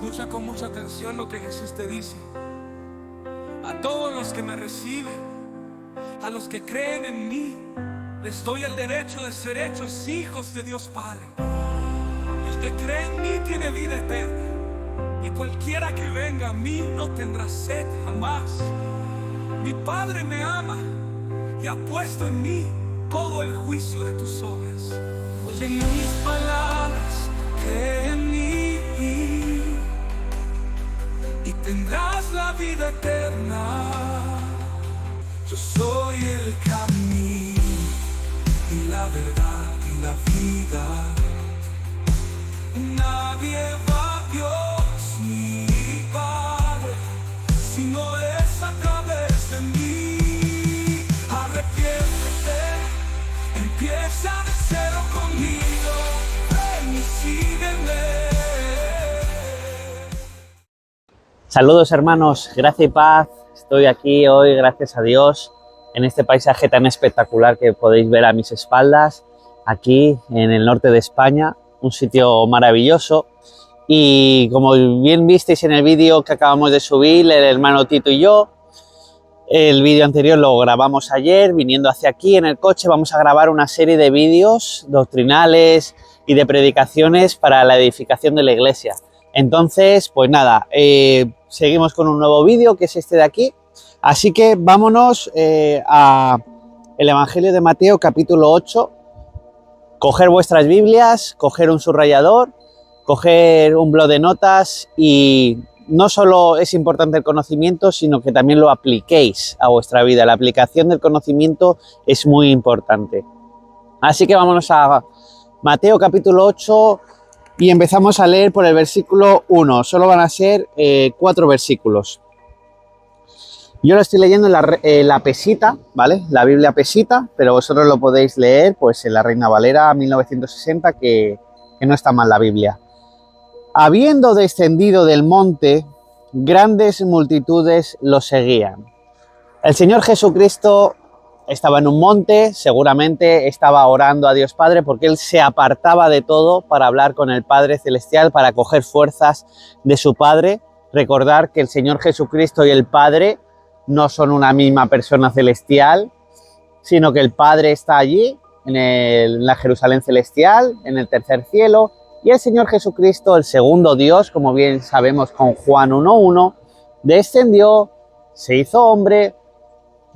Escucha con mucha atención lo que Jesús te dice. A todos los que me reciben, a los que creen en mí, les doy el derecho de ser hechos hijos de Dios Padre. El que cree en mí tiene vida eterna, y cualquiera que venga a mí no tendrá sed jamás. Mi Padre me ama y ha puesto en mí todo el juicio de tus obras. Oye mis palabras, cree en mí y tendrás la vida eterna. Yo soy el camino y la verdad y la vida. Nadie va a Dios mi Padre si no es a través de mí. Arrepiéntete, empieza de cero conmigo, ven y sígueme. Saludos hermanos, gracia y paz. Estoy aquí hoy, gracias a Dios, en este paisaje tan espectacular que podéis ver a mis espaldas, aquí en el norte de España, un sitio maravilloso. Y como bien visteis en el vídeo que acabamos de subir, el hermano Tito y yo, el vídeo anterior lo grabamos ayer, viniendo hacia aquí en el coche. Vamos a grabar una serie de vídeos doctrinales y de predicaciones para la edificación de la iglesia. Entonces, pues nada, seguimos con un nuevo vídeo que es este de aquí. Así que vámonos a el Evangelio de Mateo capítulo 8. Coger vuestras Biblias, coger un subrayador, coger un bloc de notas, y no solo es importante el conocimiento, sino que también lo apliquéis a vuestra vida. La aplicación del conocimiento es muy importante. Así que vámonos a Mateo capítulo 8 y empezamos a leer por el versículo 1. Solo van a ser 4 versículos. Yo lo estoy leyendo en la Pesita, ¿vale? La Biblia Pesita, pero vosotros lo podéis leer pues en la Reina Valera 1960, que no está mal la Biblia. Habiendo descendido del monte, grandes multitudes lo seguían. El Señor Jesucristo estaba en un monte, seguramente estaba orando a Dios Padre, porque Él se apartaba de todo para hablar con el Padre Celestial, para coger fuerzas de su Padre. Recordar que el Señor Jesucristo y el Padre no son una misma persona celestial, sino que el Padre está allí, en la Jerusalén celestial, en el tercer cielo, y el Señor Jesucristo, el segundo Dios, como bien sabemos con Juan 1:1, descendió, se hizo hombre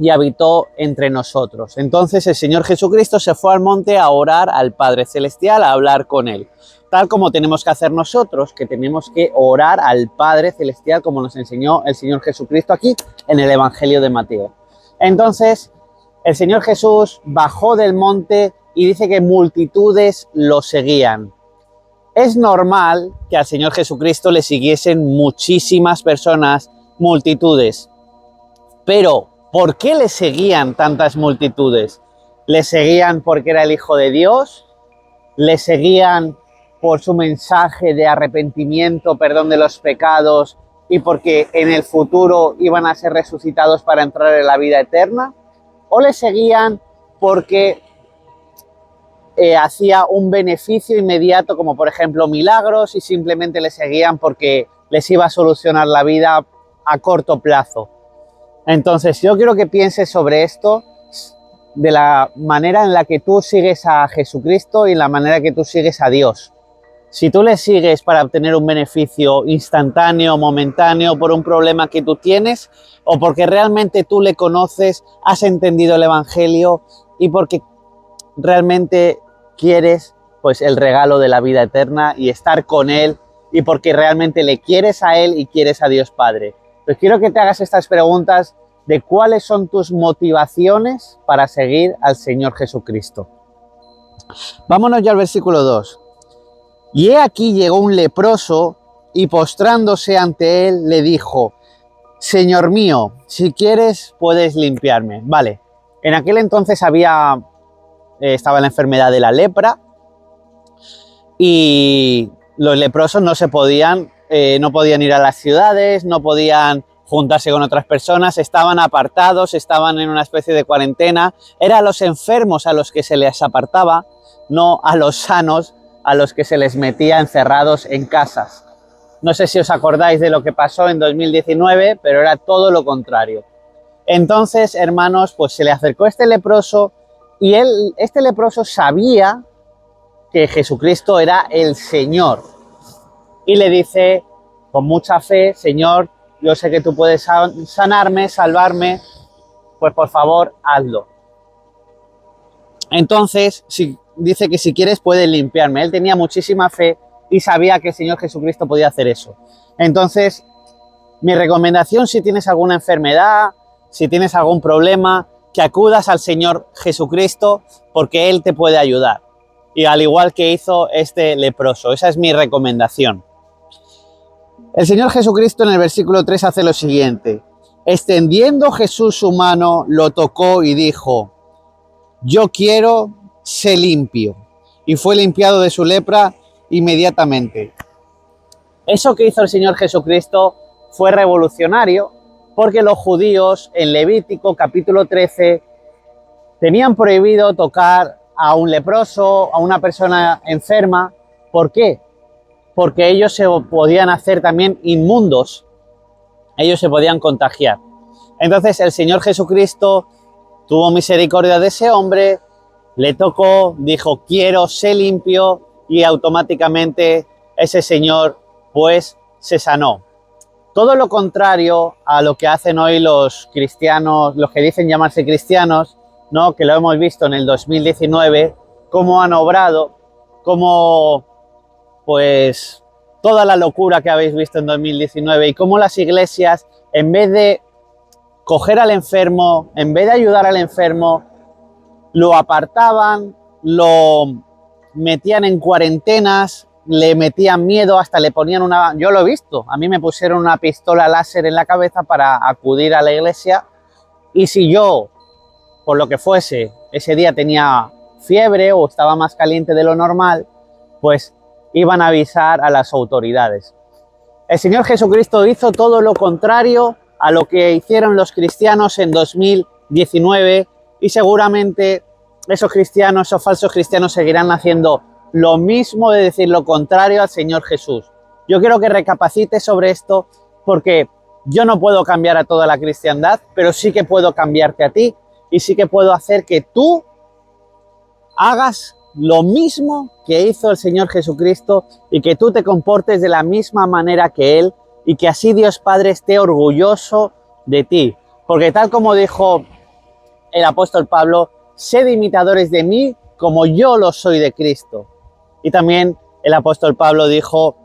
y habitó entre nosotros. Entonces el Señor Jesucristo se fue al monte a orar al Padre Celestial, a hablar con Él. Tal como tenemos que hacer nosotros, que tenemos que orar al Padre Celestial, como nos enseñó el Señor Jesucristo aquí en el Evangelio de Mateo. Entonces, el Señor Jesús bajó del monte y dice que multitudes lo seguían. Es normal que al Señor Jesucristo le siguiesen muchísimas personas, multitudes. Pero, ¿por qué le seguían tantas multitudes? ¿Le seguían porque era el Hijo de Dios? ¿Le seguían por su mensaje de arrepentimiento, perdón de los pecados, y porque en el futuro iban a ser resucitados para entrar en la vida eterna? ¿O le seguían porque hacía un beneficio inmediato, como por ejemplo milagros, y simplemente le seguían porque les iba a solucionar la vida a corto plazo? Entonces yo quiero que pienses sobre esto, de la manera en la que tú sigues a Jesucristo y la manera que tú sigues a Dios. Si tú le sigues para obtener un beneficio instantáneo, momentáneo, por un problema que tú tienes, o porque realmente tú le conoces, has entendido el Evangelio y porque realmente quieres pues el regalo de la vida eterna y estar con Él, y porque realmente le quieres a Él y quieres a Dios Padre. Pues quiero que te hagas estas preguntas de cuáles son tus motivaciones para seguir al Señor Jesucristo. Vámonos ya al versículo 2. Y he aquí llegó un leproso y postrándose ante él le dijo: Señor mío, si quieres puedes limpiarme. Vale, en aquel entonces estaba la enfermedad de la lepra y los leprosos no podían ir a las ciudades, no podían juntarse con otras personas, estaban apartados, estaban en una especie de cuarentena. Era a los enfermos a los que se les apartaba, no a los sanos a los que se les metía encerrados en casas. No sé si os acordáis de lo que pasó en 2019, pero era todo lo contrario. Entonces, hermanos, pues se le acercó este leproso y este leproso sabía que Jesucristo era el Señor. Y le dice con mucha fe: Señor, yo sé que tú puedes sanarme, salvarme, pues por favor, hazlo. Entonces, dice que si quieres puedes limpiarme. Él tenía muchísima fe y sabía que el Señor Jesucristo podía hacer eso. Entonces, mi recomendación, si tienes alguna enfermedad, si tienes algún problema, que acudas al Señor Jesucristo, porque Él te puede ayudar. Y al igual que hizo este leproso, esa es mi recomendación. El Señor Jesucristo en el versículo 3 hace lo siguiente: extendiendo Jesús su mano, lo tocó y dijo: yo quiero, sé limpio. Y fue limpiado de su lepra inmediatamente. Eso que hizo el Señor Jesucristo fue revolucionario, porque los judíos en Levítico capítulo 13 tenían prohibido tocar a un leproso, a una persona enferma. ¿Por qué? Porque ellos se podían hacer también inmundos, ellos se podían contagiar. Entonces el Señor Jesucristo tuvo misericordia de ese hombre, le tocó, dijo: quiero, sé limpio, y automáticamente ese señor pues se sanó. Todo lo contrario a lo que hacen hoy los cristianos, los que dicen llamarse cristianos, ¿no? Que lo hemos visto en el 2019, cómo han obrado, cómo pues toda la locura que habéis visto en 2019 y cómo las iglesias, en vez de coger al enfermo, en vez de ayudar al enfermo, lo apartaban, lo metían en cuarentenas, le metían miedo, hasta le ponían una... Yo lo he visto, a mí me pusieron una pistola láser en la cabeza para acudir a la iglesia, y si yo, por lo que fuese, ese día tenía fiebre o estaba más caliente de lo normal, pues iban a avisar a las autoridades. El Señor Jesucristo hizo todo lo contrario a lo que hicieron los cristianos en 2019, y seguramente esos cristianos, esos falsos cristianos, seguirán haciendo lo mismo, de decir lo contrario al Señor Jesús. Yo quiero que recapacites sobre esto, porque yo no puedo cambiar a toda la cristiandad, pero sí que puedo cambiarte a ti, y sí que puedo hacer que tú hagas lo mismo que hizo el Señor Jesucristo, y que tú te comportes de la misma manera que Él, y que así Dios Padre esté orgulloso de ti. Porque tal como dijo el apóstol Pablo: sed imitadores de mí como yo lo soy de Cristo. Y también el apóstol Pablo dijo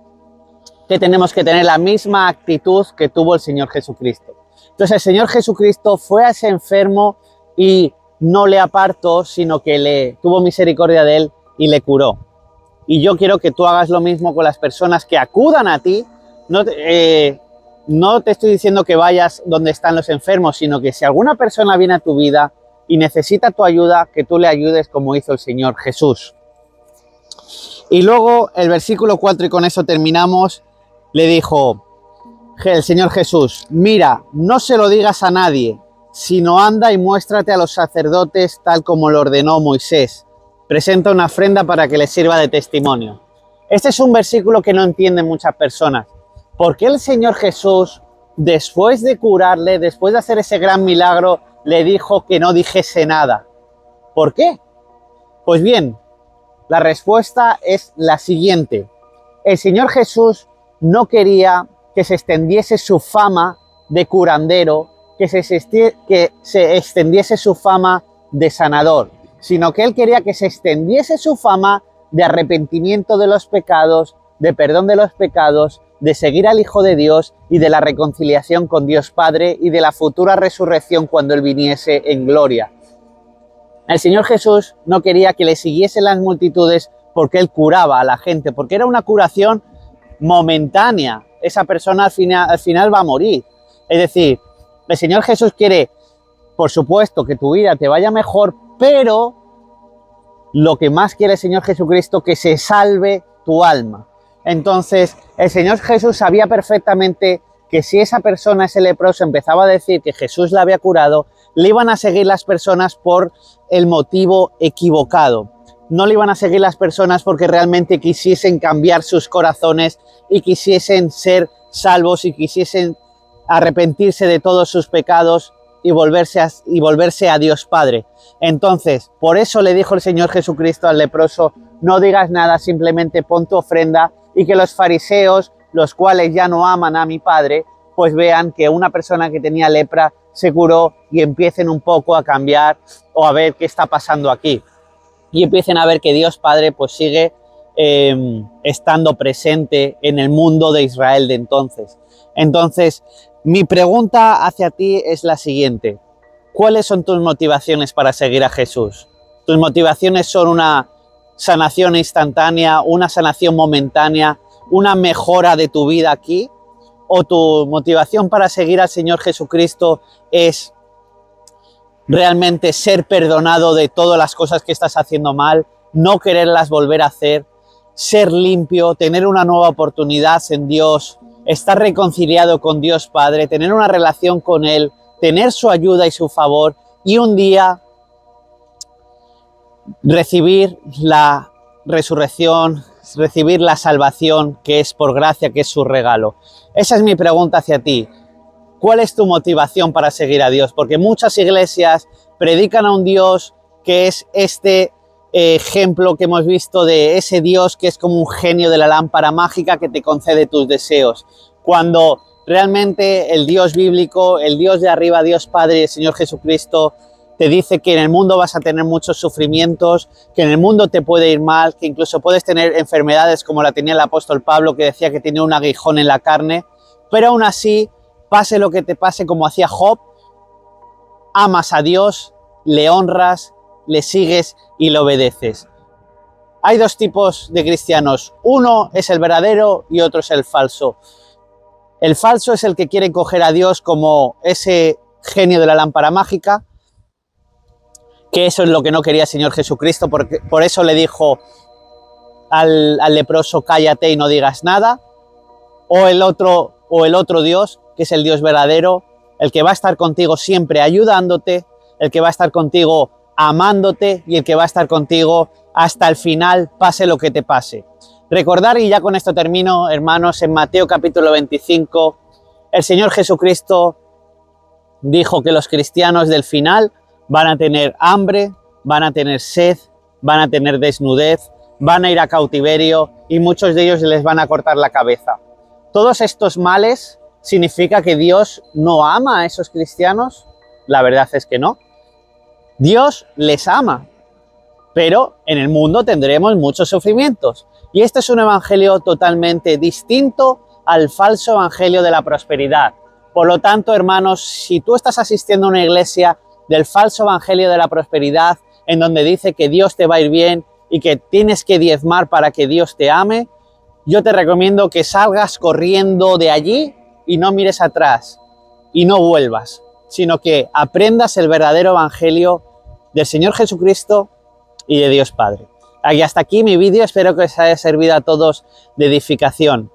que tenemos que tener la misma actitud que tuvo el Señor Jesucristo. Entonces el Señor Jesucristo fue a ese enfermo y no le apartó, sino que le tuvo misericordia de él y le curó. Y yo quiero que tú hagas lo mismo con las personas que acudan a ti. No te estoy diciendo que vayas donde están los enfermos, sino que si alguna persona viene a tu vida y necesita tu ayuda, que tú le ayudes como hizo el Señor Jesús. Y luego el versículo 4, y con eso terminamos, le dijo el Señor Jesús: mira, no se lo digas a nadie, sino anda y muéstrate a los sacerdotes tal como lo ordenó Moisés. Presenta una ofrenda para que les sirva de testimonio. Este es un versículo que no entienden muchas personas. ¿Por qué el Señor Jesús, después de curarle, después de hacer ese gran milagro, le dijo que no dijese nada? ¿Por qué? Pues bien, la respuesta es la siguiente. El Señor Jesús no quería que se extendiese su fama de curandero, que se extendiese su fama de sanador, sino que Él quería que se extendiese su fama de arrepentimiento de los pecados, de perdón de los pecados, de seguir al Hijo de Dios y de la reconciliación con Dios Padre y de la futura resurrección cuando Él viniese en gloria. El Señor Jesús no quería que le siguiesen las multitudes porque Él curaba a la gente, porque era una curación momentánea. Esa persona al final va a morir. Es decir, el Señor Jesús quiere, por supuesto, que tu vida te vaya mejor, pero lo que más quiere el Señor Jesucristo, que se salve tu alma. Entonces, el Señor Jesús sabía perfectamente que si esa persona, ese leproso, empezaba a decir que Jesús la había curado, le iban a seguir las personas por el motivo equivocado. no le iban a seguir las personas porque realmente quisiesen cambiar sus corazones y quisiesen ser salvos y quisiesen arrepentirse de todos sus pecados y volverse a Dios Padre. Entonces, por eso le dijo el Señor Jesucristo al leproso: no digas nada, simplemente pon tu ofrenda, y que los fariseos, los cuales ya no aman a mi Padre, pues vean que una persona que tenía lepra se curó y empiecen un poco a cambiar o a ver qué está pasando aquí. Y empiecen a ver que Dios Padre pues sigue estando presente en el mundo de Israel de entonces. Entonces, mi pregunta hacia ti es la siguiente: ¿cuáles son tus motivaciones para seguir a Jesús? ¿Tus motivaciones son una sanación instantánea, una sanación momentánea, una mejora de tu vida aquí? ¿O tu motivación para seguir al Señor Jesucristo es realmente ser perdonado de todas las cosas que estás haciendo mal, no quererlas volver a hacer, ser limpio, tener una nueva oportunidad en Dios, estar reconciliado con Dios Padre, tener una relación con Él, tener su ayuda y su favor, y un día recibir la resurrección, recibir la salvación que es por gracia, que es su regalo? Esa es mi pregunta hacia ti. ¿Cuál es tu motivación para seguir a Dios? Porque muchas iglesias predican a un Dios que es este ejemplo que hemos visto de ese Dios que es como un genio de la lámpara mágica que te concede tus deseos, cuando realmente el Dios bíblico, el Dios de arriba, Dios Padre, el Señor Jesucristo, te dice que en el mundo vas a tener muchos sufrimientos, que en el mundo te puede ir mal, que incluso puedes tener enfermedades como la tenía el apóstol Pablo, que decía que tenía un aguijón en la carne, pero aún así, pase lo que te pase, como hacía Job, amas a Dios, le honras, le sigues y le obedeces. Hay dos tipos de cristianos: uno es el verdadero y otro es el falso. El falso es el que quiere coger a Dios como ese genio de la lámpara mágica, que eso es lo que no quería el Señor Jesucristo, porque por eso le dijo al leproso: cállate y no digas nada. O el otro Dios, que es el Dios verdadero, el que va a estar contigo siempre ayudándote, el que va a estar contigo amándote y el que va a estar contigo hasta el final, pase lo que te pase. Recordar, y ya con esto termino, hermanos, en Mateo capítulo 25, el Señor Jesucristo dijo que los cristianos del final van a tener hambre, van a tener sed, van a tener desnudez, van a ir a cautiverio y muchos de ellos les van a cortar la cabeza. ¿Todos estos males significa que Dios no ama a esos cristianos? La verdad es que no. Dios les ama, pero en el mundo tendremos muchos sufrimientos. Y este es un evangelio totalmente distinto al falso evangelio de la prosperidad. Por lo tanto, hermanos, si tú estás asistiendo a una iglesia del falso evangelio de la prosperidad, en donde dice que Dios te va a ir bien y que tienes que diezmar para que Dios te ame, yo te recomiendo que salgas corriendo de allí y no mires atrás y no vuelvas, sino que aprendas el verdadero evangelio del Señor Jesucristo y de Dios Padre. Y hasta aquí mi vídeo, espero que os haya servido a todos de edificación.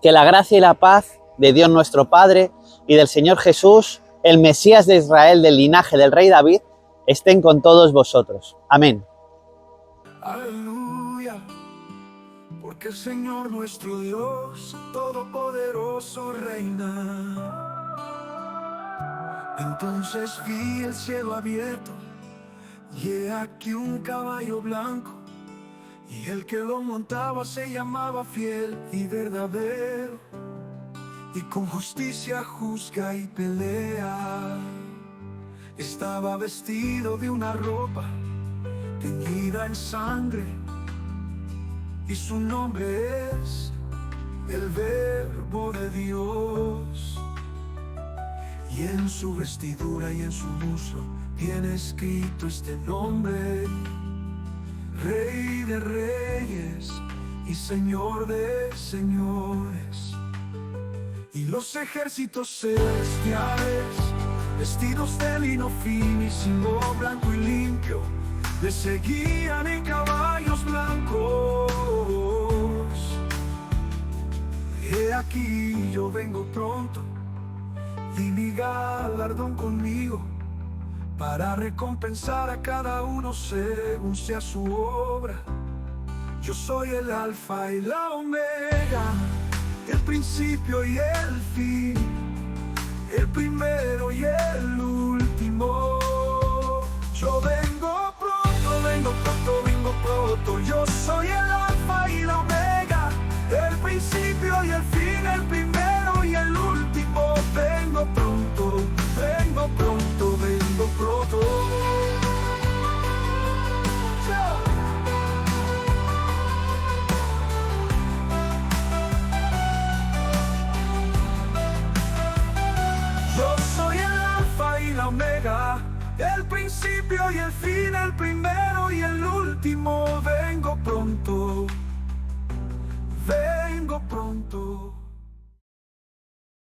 Que la gracia y la paz de Dios nuestro Padre y del Señor Jesús, el Mesías de Israel, del linaje del rey David, estén con todos vosotros. Amén. Aleluya, porque el Señor nuestro Dios todopoderoso reina. Entonces vi el cielo abierto y he aquí un caballo blanco, y el que lo montaba se llamaba Fiel y Verdadero, y con justicia juzga y pelea. Estaba vestido de una ropa teñida en sangre, y su nombre es el Verbo de Dios. Y en su vestidura y en su muslo tiene escrito este nombre: Rey de Reyes y Señor de Señores. Y los ejércitos celestiales, vestidos de lino fino, blanco y limpio, le seguían en caballos blancos. He aquí yo vengo pronto, y mi galardón conmigo, para recompensar a cada uno según sea su obra. Yo soy el alfa y la omega, el principio y el fin, el primero y el último. Yo vengo pronto, vengo pronto, vengo pronto. Yo soy el alfa y la omega, el principio y el fin, el primero y el último. Vengo pronto, vengo pronto, vengo pronto. Yo soy el alfa y la omega, el principio y el fin, el primero y el último. Vengo pronto, vengo pronto.